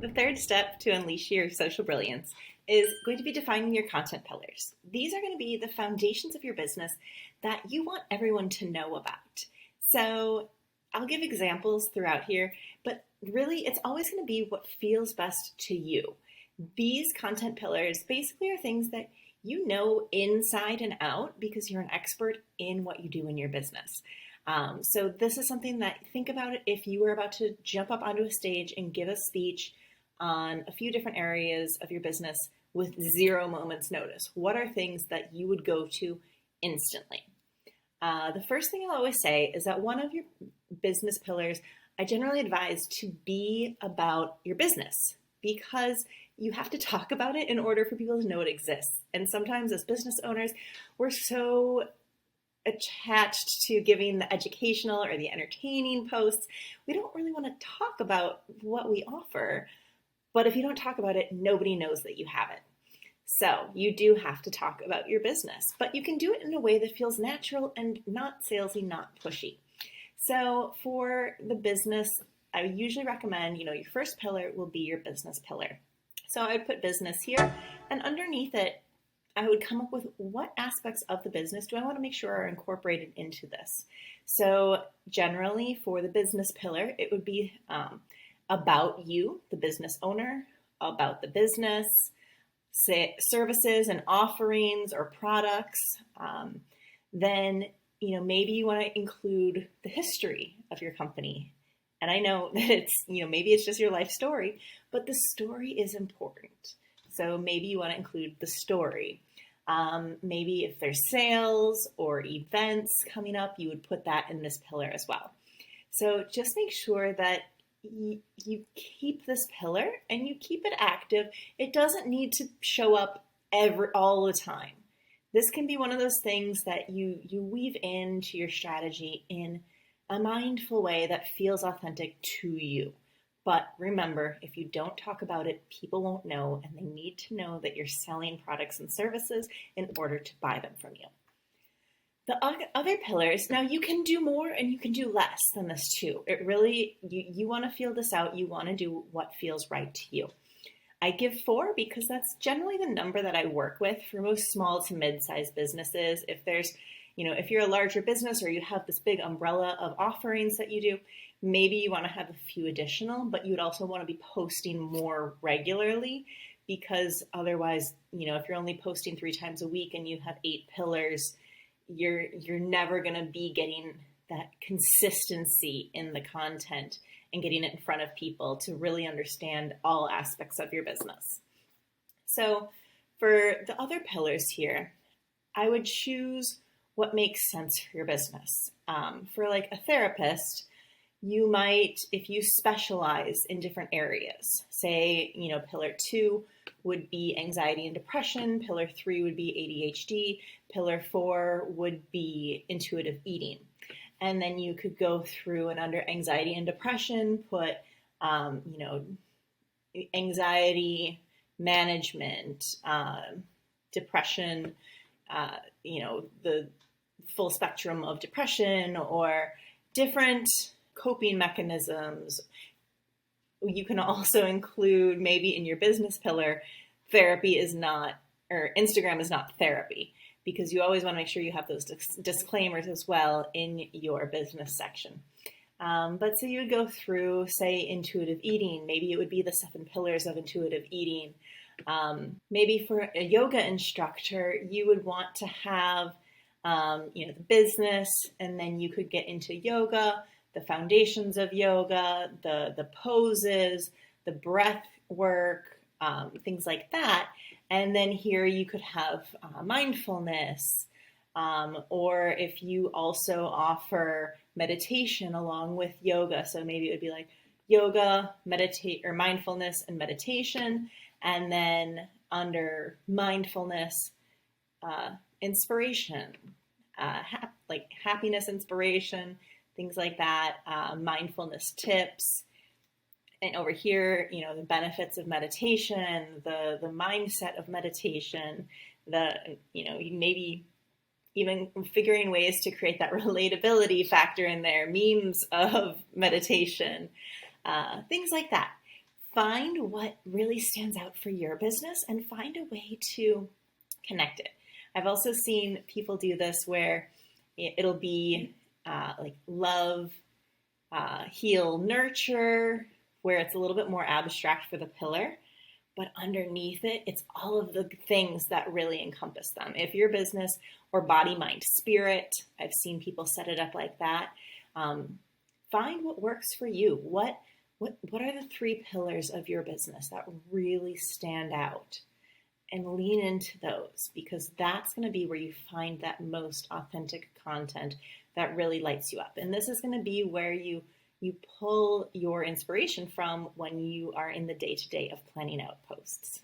The third step to unleash your social brilliance is going to be defining your content pillars. These are going to be the foundations of your business that you want everyone to know about. So I'll give examples throughout here, but really it's always going to be what feels best to you. These content pillars basically are things that you know inside and out because you're an expert in what you do in your business. So this is something that, think about it if you were about to jump up onto a stage and give a speech on a few different areas of your business with 0 moments notice. What are things that you would go to instantly? The first thing I'll always say is that one of your business pillars, I generally advise to be about your business, because you have to talk about it in order for people to know it exists. And sometimes as business owners, we're so attached to giving the educational or the entertaining posts, we don't really want to talk about what we offer. But if you don't talk about it, nobody knows that you have it. So you do have to talk about your business, but you can do it in a way that feels natural and not salesy, not pushy. So for the business, I usually recommend, your first pillar will be your business pillar. So I would put business here, and underneath it, I would come up with what aspects of the business do I want to make sure are incorporated into this. So generally for the business pillar, it would be about you, the business owner, about the business, say services and offerings or products. Then, maybe you want to include the history of your company. And I know that it's, maybe it's just your life story, but the story is important. So maybe you want to include the story. Maybe if there's sales or events coming up, you would put that in this pillar as well. So just make sure that you keep this pillar and you keep it active. It doesn't need to show up all the time. This can be one of those things that you weave into your strategy in a mindful way that feels authentic to you. But remember, if you don't talk about it, people won't know, and they need to know that you're selling products and services in order to buy them from you. The other pillars, now you can do more and you can do less than this too. It really, you want to feel this out. You want to do what feels right to you. I give 4 because that's generally the number that I work with for most small to mid-sized businesses. If there's, if you're a larger business or you have this big umbrella of offerings that you do, maybe you want to have a few additional, but you would also want to be posting more regularly, because otherwise, if you're only posting 3 times a week and you have 8 pillars, you're never going to be getting that consistency in the content and getting it in front of people to really understand all aspects of your business. So for the other pillars here, I would choose what makes sense for your business. For like a therapist, you might, if you specialize in different areas, say, pillar 2 would be anxiety and depression, pillar 3 would be ADHD, pillar 4 would be intuitive eating. And then you could go through and under anxiety and depression, put, anxiety management, depression, the full spectrum of depression, or different coping mechanisms. You can also include, maybe in your business pillar, therapy is not, or Instagram is not therapy, because you always want to make sure you have those disclaimers as well in your business section. But so you would go through, say, intuitive eating. Maybe it would be the 7 pillars of intuitive eating. Maybe for a yoga instructor, you would want to have, the business, and then you could get into yoga, the foundations of yoga, the poses, the breath work, things like that. And then here you could have mindfulness, or if you also offer meditation along with yoga. So maybe it would be like yoga, meditate, or mindfulness and meditation. And then under mindfulness, inspiration, like happiness inspiration, things like that, mindfulness tips. And over here, the benefits of meditation, the mindset of meditation, maybe even figuring ways to create that relatability factor in there, memes of meditation, things like that. find what really stands out for your business and find a way to connect it. I've also seen people do this where it'll be like love, heal, nurture, where it's a little bit more abstract for the pillar, but underneath it, it's all of the things that really encompass them. If your business or body, mind, spirit, I've seen people set it up like that. Find what works for you. What are the 3 pillars of your business that really stand out? And lean into those, because that's going to be where you find that most authentic content that really lights you up. And this is going to be where you pull your inspiration from when you are in the day-to-day of planning out posts.